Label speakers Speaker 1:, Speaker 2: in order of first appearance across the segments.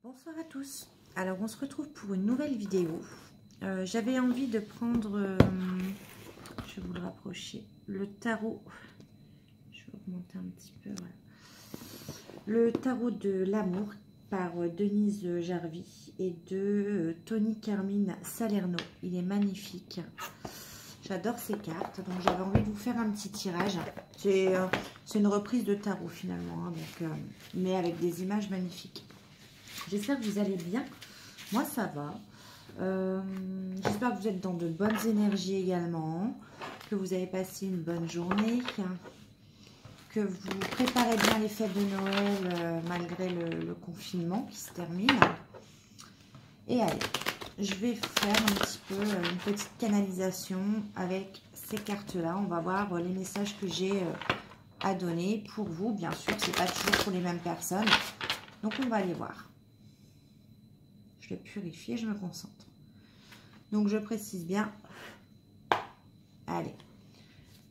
Speaker 1: Bonsoir à tous. Alors on se retrouve pour une nouvelle vidéo. J'avais envie de prendre, je vais vous le rapprocher, le tarot. Je vais augmenter un petit peu. Voilà. Le tarot de l'amour par Denise Jarvie et de Tony Carmine Salerno. Il est magnifique. J'adore ces cartes, donc j'avais envie de vous faire un petit tirage. C'est une reprise de tarot finalement, hein, donc, mais avec des images magnifiques. J'espère que vous allez bien. Moi, ça va. J'espère que vous êtes dans de bonnes énergies également, que vous avez passé une bonne journée, que vous préparez bien les fêtes de Noël malgré le confinement qui se termine. Et allez, je vais faire un petit peu une petite canalisation avec ces cartes-là. On va voir les messages que j'ai à donner pour vous. Bien sûr, ce n'est pas toujours pour les mêmes personnes. Donc, on va aller voir. Je vais purifier, je me concentre. Donc, je précise bien. Allez.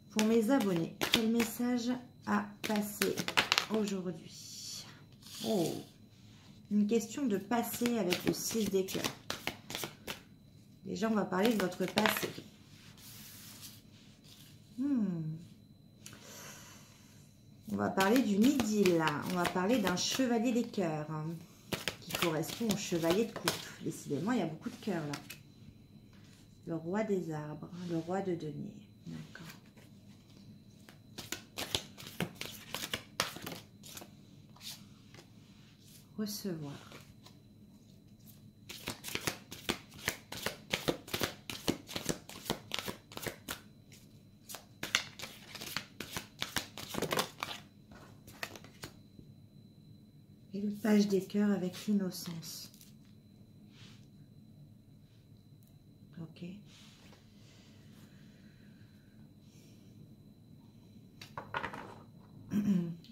Speaker 1: Pour mes abonnés, quel message à passer aujourd'hui? Oh, une question de passé avec le 6 des cœurs. Déjà, on va parler de votre passé. On va parler du midi, là. On va parler d'un chevalier des cœurs, hein, qui correspond au chevalier de coupe. Décidément, il y a beaucoup de cœurs, là. Le roi des arbres, hein, le roi de denier. D'accord. Recevoir. Et le page des cœurs avec l'innocence. Ok.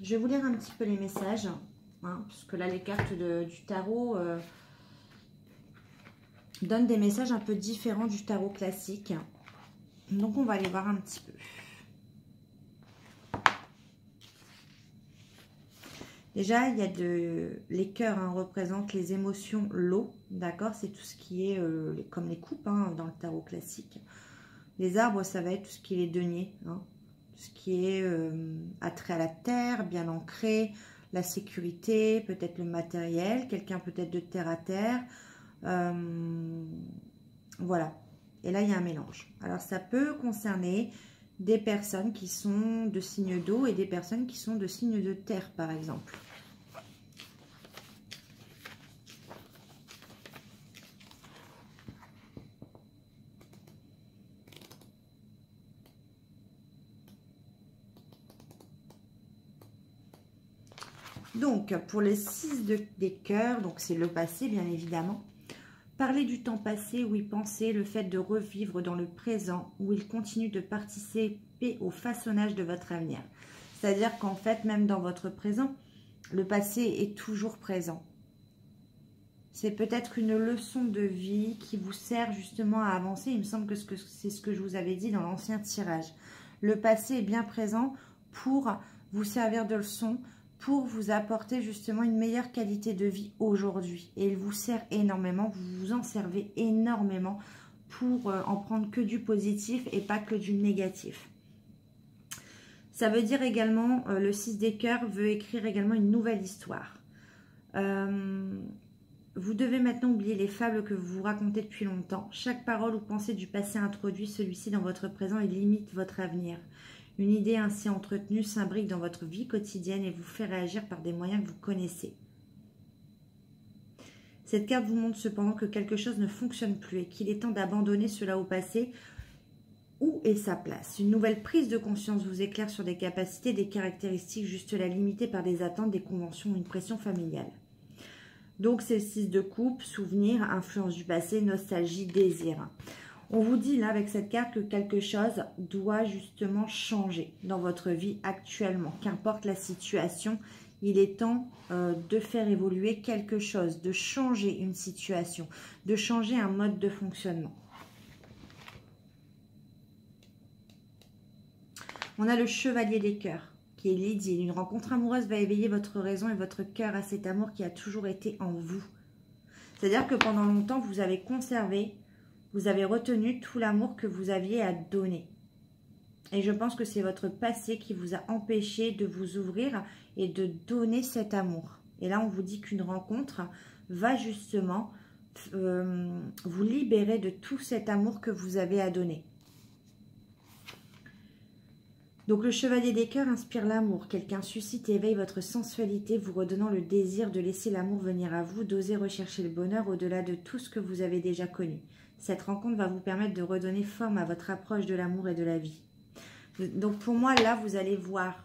Speaker 1: Je vais vous lire un petit peu les messages, hein, parce que là, les cartes du tarot donnent des messages un peu différents du tarot classique. Donc, on va aller voir un petit peu. Déjà, il y a les cœurs, hein, représentent les émotions, l'eau, d'accord? C'est tout ce qui est comme les coupes, hein, dans le tarot classique. Les arbres, ça va être tout ce qui est les deniers, hein, tout ce qui est attrait à la terre, bien ancré, la sécurité, peut-être le matériel, quelqu'un peut-être de terre à terre. Voilà. Et là, il y a un mélange. Alors, ça peut concerner des personnes qui sont de signe d'eau et des personnes qui sont de signe de terre, par exemple. Donc, pour les 6 des cœurs, donc c'est le passé, bien évidemment. Parler du temps passé où il pensait, le fait de revivre dans le présent, où il continue de participer au façonnage de votre avenir. C'est-à-dire qu'en fait, même dans votre présent, le passé est toujours présent. C'est peut-être une leçon de vie qui vous sert justement à avancer. Il me semble que c'est ce que je vous avais dit dans l'ancien tirage. Le passé est bien présent pour vous servir de leçon, pour vous apporter justement une meilleure qualité de vie aujourd'hui. Et il vous sert énormément, vous vous en servez énormément pour en prendre que du positif et pas que du négatif. Ça veut dire également, le 6 des cœurs veut écrire également une nouvelle histoire. Vous devez maintenant oublier les fables que vous vous racontez depuis longtemps. Chaque parole ou pensée du passé introduit celui-ci dans votre présent et limite votre avenir. Une idée ainsi entretenue s'imbrique dans votre vie quotidienne et vous fait réagir par des moyens que vous connaissez. Cette carte vous montre cependant que quelque chose ne fonctionne plus et qu'il est temps d'abandonner cela au passé. Où est sa place? Une nouvelle prise de conscience vous éclaire sur des capacités, des caractéristiques juste là limitées par des attentes, des conventions ou une pression familiale. Donc c'est le 6 de coupe, souvenir, influence du passé, nostalgie, désir. On vous dit là avec cette carte que quelque chose doit justement changer dans votre vie actuellement. Qu'importe la situation, il est temps de faire évoluer quelque chose, de changer une situation, de changer un mode de fonctionnement. On a le chevalier des cœurs qui est l'idylle. Une rencontre amoureuse va éveiller votre raison et votre cœur à cet amour qui a toujours été en vous. C'est-à-dire que pendant longtemps, vous avez conservé, vous avez retenu tout l'amour que vous aviez à donner. Et je pense que c'est votre passé qui vous a empêché de vous ouvrir et de donner cet amour. Et là, on vous dit qu'une rencontre va justement vous libérer de tout cet amour que vous avez à donner. Donc le chevalier des cœurs inspire l'amour. Quelqu'un suscite et éveille votre sensualité, vous redonnant le désir de laisser l'amour venir à vous, d'oser rechercher le bonheur au-delà de tout ce que vous avez déjà connu. Cette rencontre va vous permettre de redonner forme à votre approche de l'amour et de la vie. Donc pour moi, là, vous allez voir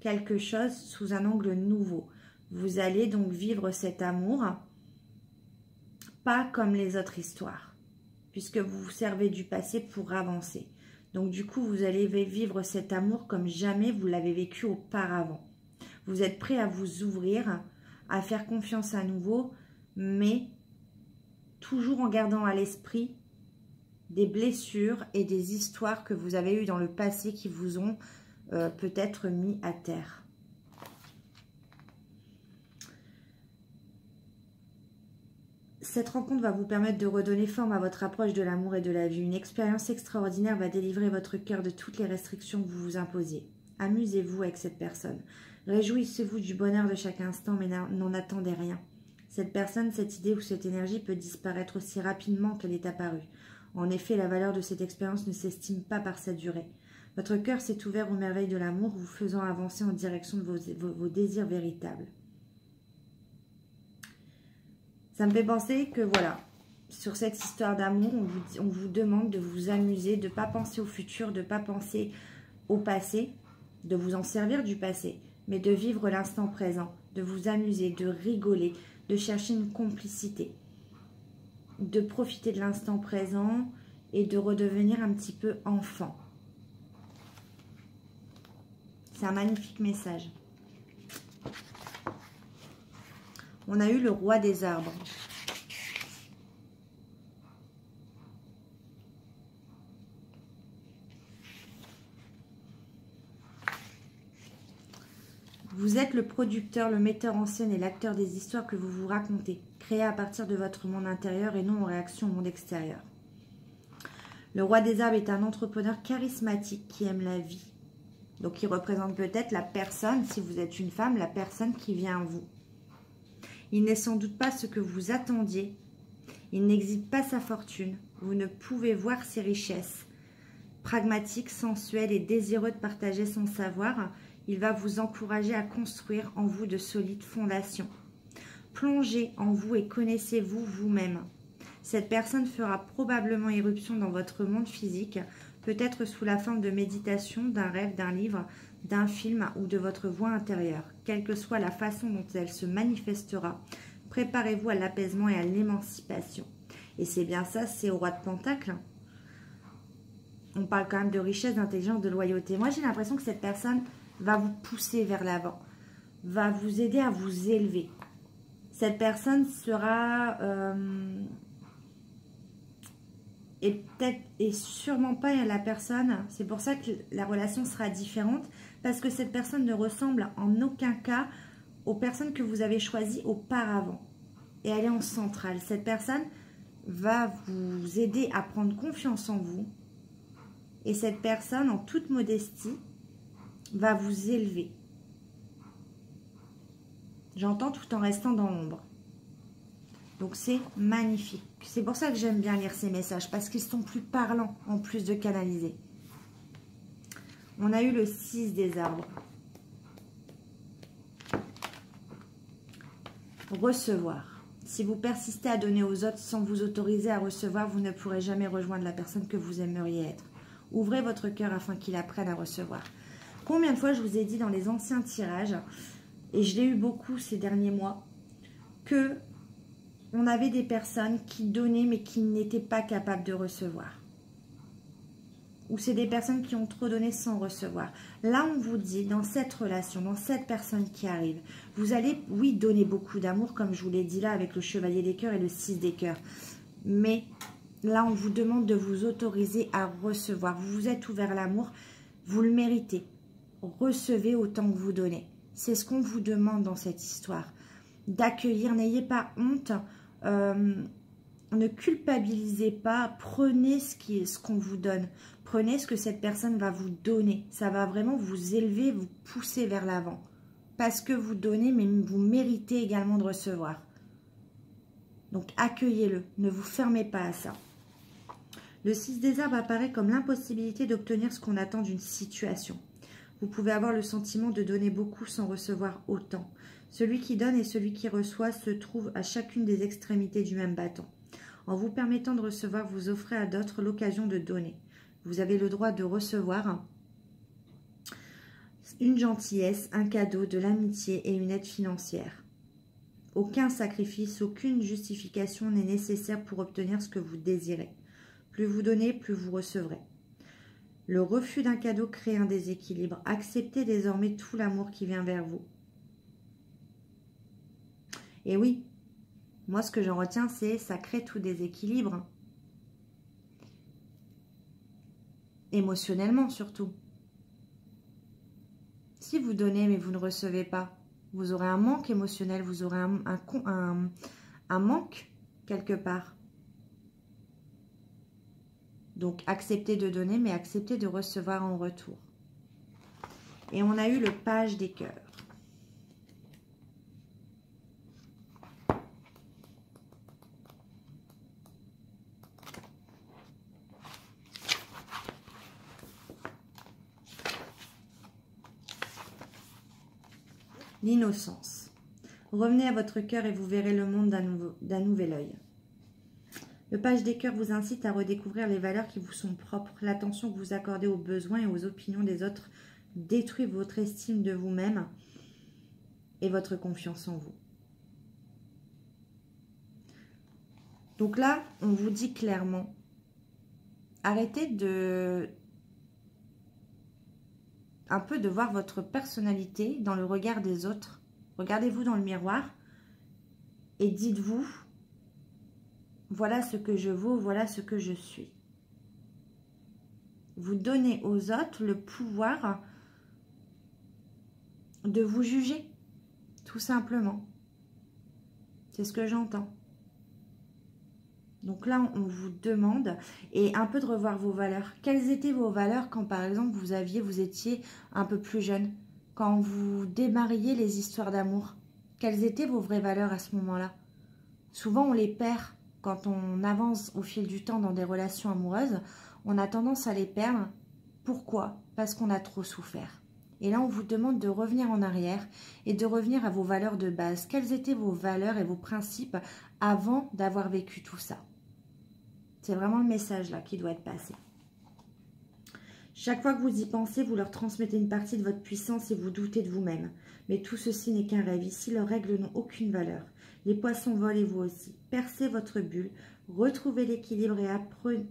Speaker 1: quelque chose sous un angle nouveau. Vous allez donc vivre cet amour, pas comme les autres histoires, puisque vous vous servez du passé pour avancer. Donc du coup, vous allez vivre cet amour comme jamais vous l'avez vécu auparavant. Vous êtes prêt à vous ouvrir, à faire confiance à nouveau, mais toujours en gardant à l'esprit des blessures et des histoires que vous avez eues dans le passé qui vous ont peut-être mis à terre. Cette rencontre va vous permettre de redonner forme à votre approche de l'amour et de la vie. Une expérience extraordinaire va délivrer votre cœur de toutes les restrictions que vous vous imposiez. Amusez-vous avec cette personne. Réjouissez-vous du bonheur de chaque instant, mais n'en attendez rien. Cette personne, cette idée ou cette énergie peut disparaître aussi rapidement qu'elle est apparue. En effet, la valeur de cette expérience ne s'estime pas par sa durée. Votre cœur s'est ouvert aux merveilles de l'amour, vous faisant avancer en direction de vos désirs véritables. Ça me fait penser que voilà, sur cette histoire d'amour, on vous demande de vous amuser, de ne pas penser au futur, de ne pas penser au passé, de vous en servir du passé, mais de vivre l'instant présent, de vous amuser, de rigoler, de chercher une complicité, de profiter de l'instant présent et de redevenir un petit peu enfant. C'est un magnifique message. On a eu le roi des arbres. Vous êtes le producteur, le metteur en scène et l'acteur des histoires que vous vous racontez, créées à partir de votre monde intérieur et non en réaction au monde extérieur. Le roi des arbres est un entrepreneur charismatique qui aime la vie. Donc il représente peut-être la personne, si vous êtes une femme, la personne qui vient à vous. Il n'est sans doute pas ce que vous attendiez. Il n'exhibe pas sa fortune. Vous ne pouvez voir ses richesses. Pragmatique, sensuel et désireux de partager son savoir, il va vous encourager à construire en vous de solides fondations. Plongez en vous et connaissez-vous vous-même. Cette personne fera probablement irruption dans votre monde physique, peut-être sous la forme de méditation, d'un rêve, d'un livre, d'un film ou de votre voix intérieure. Quelle que soit la façon dont elle se manifestera, préparez-vous à l'apaisement et à l'émancipation. Et c'est bien ça, c'est au roi de Pentacle. On parle quand même de richesse, d'intelligence, de loyauté. Moi, j'ai l'impression que cette personne va vous pousser vers l'avant, va vous aider à vous élever. Cette personne sera... et sûrement pas la personne, c'est pour ça que la relation sera différente, parce que cette personne ne ressemble en aucun cas aux personnes que vous avez choisies auparavant. Et elle est en centrale. Cette personne va vous aider à prendre confiance en vous. Et cette personne, en toute modestie, va vous élever. J'entends tout en restant dans l'ombre. Donc c'est magnifique. C'est pour ça que j'aime bien lire ces messages, parce qu'ils sont plus parlants en plus de canaliser. On a eu le 6 des arbres. Recevoir. Si vous persistez à donner aux autres sans vous autoriser à recevoir, vous ne pourrez jamais rejoindre la personne que vous aimeriez être. Ouvrez votre cœur afin qu'il apprenne à recevoir. Combien de fois je vous ai dit dans les anciens tirages, et je l'ai eu beaucoup ces derniers mois, que on avait des personnes qui donnaient mais qui n'étaient pas capables de recevoir. Ou c'est des personnes qui ont trop donné sans recevoir. Là, on vous dit, dans cette relation, dans cette personne qui arrive, vous allez, oui, donner beaucoup d'amour, comme je vous l'ai dit là, avec le chevalier des cœurs et le 6 des cœurs. Mais là, on vous demande de vous autoriser à recevoir. Vous vous êtes ouvert à l'amour, vous le méritez. Recevez autant que vous donnez. C'est ce qu'on vous demande dans cette histoire. D'accueillir, n'ayez pas honte Ne culpabilisez pas, prenez ce qu'on vous donne. Prenez ce que cette personne va vous donner. Ça va vraiment vous élever, vous pousser vers l'avant. Parce que vous donnez, mais vous méritez également de recevoir. Donc accueillez-le, ne vous fermez pas à ça. Le 6 des arbres apparaît comme l'impossibilité d'obtenir ce qu'on attend d'une situation. Vous pouvez avoir le sentiment de donner beaucoup sans recevoir autant. Celui qui donne et celui qui reçoit se trouvent à chacune des extrémités du même bâton. En vous permettant de recevoir, vous offrez à d'autres l'occasion de donner. Vous avez le droit de recevoir une gentillesse, un cadeau, de l'amitié et une aide financière. Aucun sacrifice, aucune justification n'est nécessaire pour obtenir ce que vous désirez. Plus vous donnez, plus vous recevrez. Le refus d'un cadeau crée un déséquilibre. Acceptez désormais tout l'amour qui vient vers vous. Et oui, moi ce que j'en retiens, c'est ça crée tout déséquilibre. Émotionnellement surtout. Si vous donnez mais vous ne recevez pas, vous aurez un manque émotionnel, vous aurez un manque quelque part. Donc, acceptez de donner, mais acceptez de recevoir en retour. Et on a eu le page des cœurs. L'innocence. Revenez à votre cœur et vous verrez le monde d'un nouvel œil. Le page des cœurs vous incite à redécouvrir les valeurs qui vous sont propres. L'attention que vous accordez aux besoins et aux opinions des autres détruit votre estime de vous-même et votre confiance en vous. Donc là, on vous dit clairement, arrêtez un peu de voir votre personnalité dans le regard des autres. Regardez-vous dans le miroir et dites-vous, voilà ce que je vaux, voilà ce que je suis. Vous donnez aux autres le pouvoir de vous juger, tout simplement. C'est ce que j'entends. Donc là, on vous demande, et un peu de revoir vos valeurs. Quelles étaient vos valeurs quand, par exemple, vous étiez un peu plus jeune, quand vous démarriez les histoires d'amour? Quelles étaient vos vraies valeurs à ce moment-là? Souvent, on les perd. Quand on avance au fil du temps dans des relations amoureuses, on a tendance à les perdre. Pourquoi? Parce qu'on a trop souffert. Et là, on vous demande de revenir en arrière et de revenir à vos valeurs de base. Quelles étaient vos valeurs et vos principes avant d'avoir vécu tout ça? C'est vraiment le message là qui doit être passé. Chaque fois que vous y pensez, vous leur transmettez une partie de votre puissance et vous doutez de vous-même. Mais tout ceci n'est qu'un rêve. Ici, leurs règles n'ont aucune valeur. Les poissons volent et vous aussi. Percez votre bulle, retrouvez l'équilibre et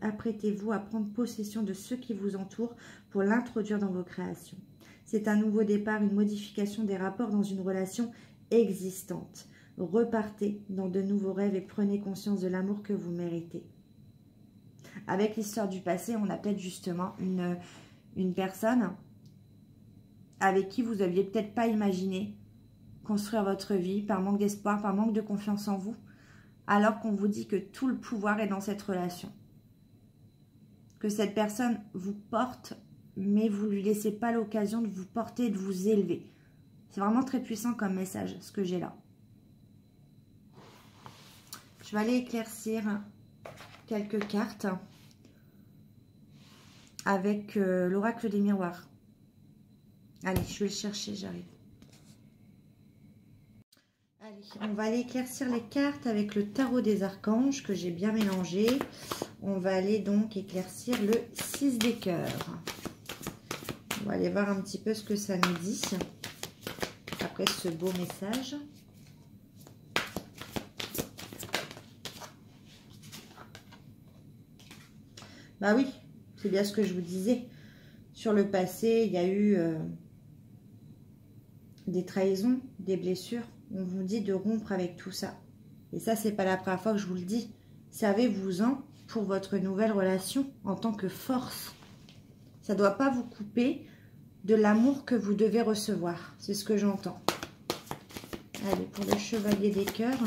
Speaker 1: apprêtez-vous à prendre possession de ce qui vous entoure pour l'introduire dans vos créations. C'est un nouveau départ, une modification des rapports dans une relation existante. Repartez dans de nouveaux rêves et prenez conscience de l'amour que vous méritez. Avec l'histoire du passé, on a peut-être justement une personne avec qui vous n'aviez peut-être pas imaginé construire votre vie par manque d'espoir, par manque de confiance en vous, alors qu'on vous dit que tout le pouvoir est dans cette relation. Que cette personne vous porte, mais vous ne lui laissez pas l'occasion de vous porter et de vous élever. C'est vraiment très puissant comme message, ce que j'ai là. Je vais aller éclaircir quelques cartes avec l'oracle des miroirs. Allez, je vais le chercher, j'arrive. Allez, on va aller éclaircir les cartes avec le tarot des archanges que j'ai bien mélangé. On va aller donc éclaircir le 6 des cœurs. On va aller voir un petit peu ce que ça nous dit après ce beau message. Bah oui, c'est bien ce que je vous disais. Sur le passé, il y a eu des trahisons, des blessures. On vous dit de rompre avec tout ça. Et ça, c'est pas la première fois que je vous le dis. Servez-vous-en pour votre nouvelle relation en tant que force. Ça ne doit pas vous couper de l'amour que vous devez recevoir. C'est ce que j'entends. Allez, pour le chevalier des cœurs.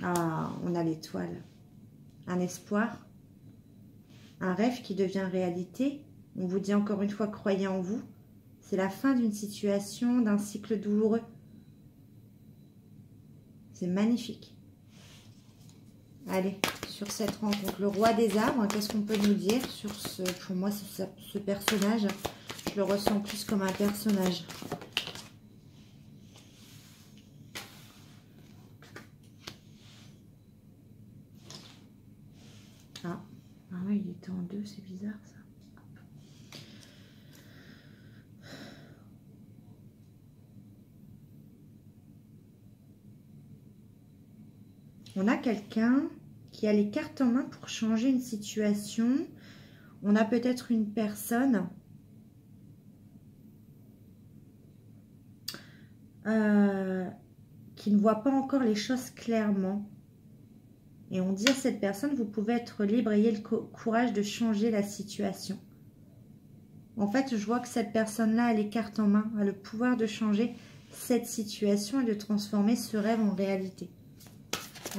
Speaker 1: Ah, on a l'étoile. Un espoir. Un rêve qui devient réalité. On vous dit encore une fois, croyez en vous. C'est la fin d'une situation, d'un cycle douloureux. C'est magnifique. Allez, sur cette rencontre, le roi des arbres, qu'est-ce qu'on peut nous dire sur ce... Pour moi, c'est ce personnage. Je le ressens plus comme un personnage. Ah, ah oui, il était en deux, c'est bizarre ça. On a quelqu'un qui a les cartes en main pour changer une situation. On a peut-être une personne qui ne voit pas encore les choses clairement. Et on dit à cette personne, vous pouvez être libre, ayez le courage de changer la situation. En fait, je vois que cette personne-là a les cartes en main, a le pouvoir de changer cette situation et de transformer ce rêve en réalité.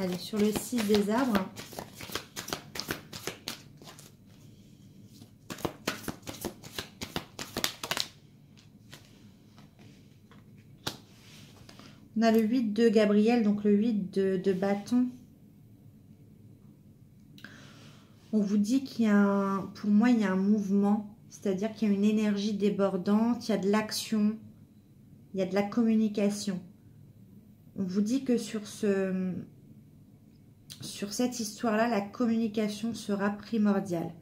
Speaker 1: Allez, sur le 6 des arbres. On a le 8 de Gabriel, donc le 8 de bâton. On vous dit qu'il y a pour moi, il y a un mouvement, c'est-à-dire qu'il y a une énergie débordante, il y a de l'action, il y a de la communication. On vous dit que sur cette histoire-là, la communication sera primordiale.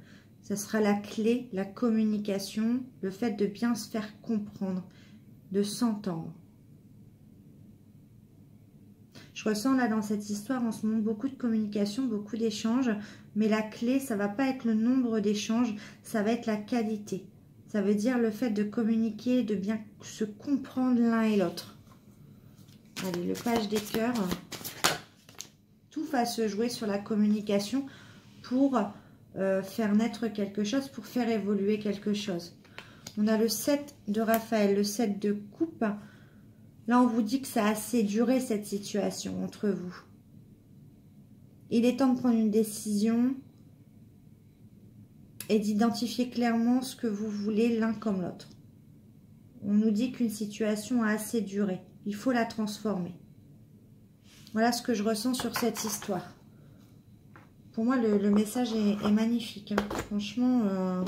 Speaker 1: Ce sera la clé, la communication, le fait de bien se faire comprendre, de s'entendre. Je ressens là dans cette histoire en ce moment beaucoup de communication, beaucoup d'échanges, mais la clé, ça ne va pas être le nombre d'échanges, ça va être la qualité. Ça veut dire le fait de communiquer, de bien se comprendre l'un et l'autre. Allez, le page des cœurs. Tout va se jouer sur la communication pour faire naître quelque chose, pour faire évoluer quelque chose. On a le 7 de Raphaël, le 7 de coupe. Là, on vous dit que ça a assez duré cette situation entre vous. Il est temps de prendre une décision et d'identifier clairement ce que vous voulez l'un comme l'autre. On nous dit qu'une situation a assez duré. Il faut la transformer. Voilà ce que je ressens sur cette histoire. Pour moi, le message est magnifique. Hein. Franchement,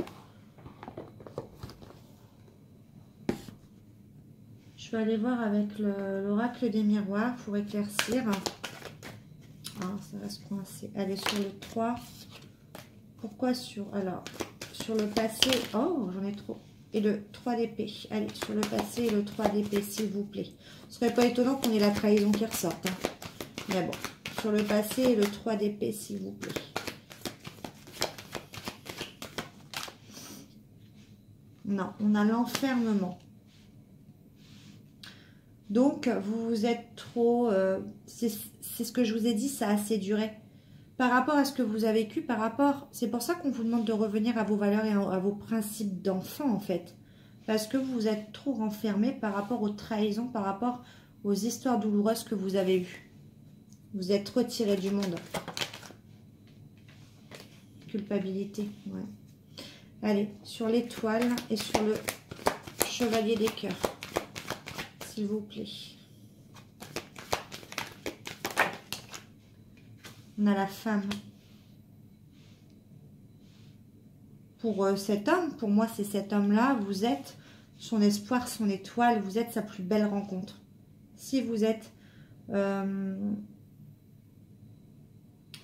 Speaker 1: je vais aller voir avec l'oracle des miroirs pour éclaircir. Ah, ça va se coincer. Allez, sur le 3. Pourquoi sur... Alors, sur le passé... Oh, j'en ai trop. Et le 3 d'épée. Allez, sur le passé et le 3 d'épée, s'il vous plaît. Ce serait pas étonnant qu'on ait la trahison qui ressorte. Hein. Mais bon, sur le passé et le 3 d'épée, s'il vous plaît. Non, on a l'enfermement. Donc, vous êtes trop... c'est ce que je vous ai dit, ça a assez duré. Par rapport à ce que vous avez vécu, c'est pour ça qu'on vous demande de revenir à vos valeurs et à vos principes d'enfant, en fait. Parce que vous êtes trop renfermé par rapport aux trahisons, par rapport aux histoires douloureuses que vous avez eues. Vous êtes retiré du monde. Culpabilité, ouais. Allez, sur l'étoile et sur le chevalier des cœurs. S'il vous plaît. On a la femme. Pour cet homme, pour moi, c'est cet homme-là. Vous êtes son espoir, son étoile. Vous êtes sa plus belle rencontre. Si vous êtes...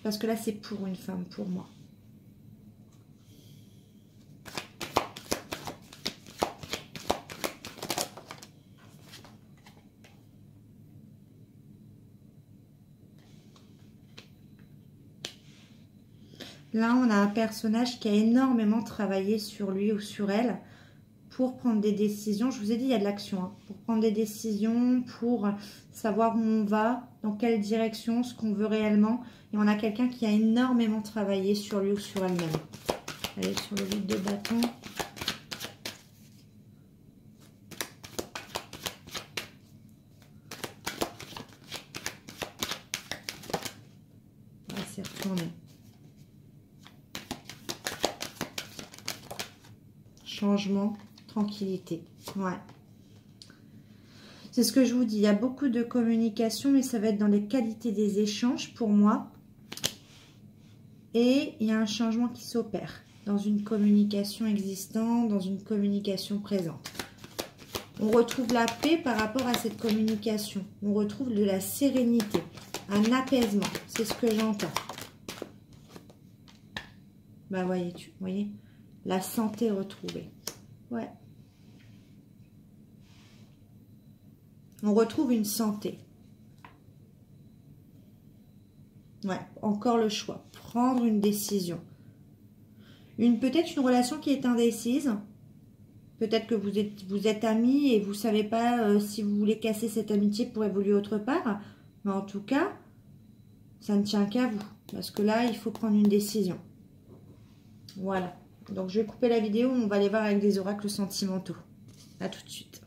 Speaker 1: parce que là, c'est pour une femme, pour moi. Là, on a un personnage qui a énormément travaillé sur lui ou sur elle pour prendre des décisions. Je vous ai dit, il y a de l'action. Hein, pour prendre des décisions, pour savoir où on va, dans quelle direction, ce qu'on veut réellement. Et on a quelqu'un qui a énormément travaillé sur lui ou sur elle-même. Allez, sur le 8 de bâton. c'est retourné. Changement, tranquillité. Ouais. C'est ce que je vous dis. Il y a beaucoup de communication, mais ça va être dans les qualités des échanges pour moi. Et il y a un changement qui s'opère dans une communication existante, dans une communication présente. On retrouve la paix par rapport à cette communication. On retrouve de la sérénité, un apaisement. C'est ce que j'entends. Bah, voyez, la santé retrouvée. Ouais. On retrouve une santé. Ouais, encore le choix. Prendre une décision. Peut-être une relation qui est indécise. Peut-être que vous êtes amis et vous ne savez pas si vous voulez casser cette amitié pour évoluer autre part. Mais en tout cas, ça ne tient qu'à vous. Parce que là, il faut prendre une décision. Voilà. Donc, je vais couper la vidéo. On va aller voir avec des oracles sentimentaux. À tout de suite.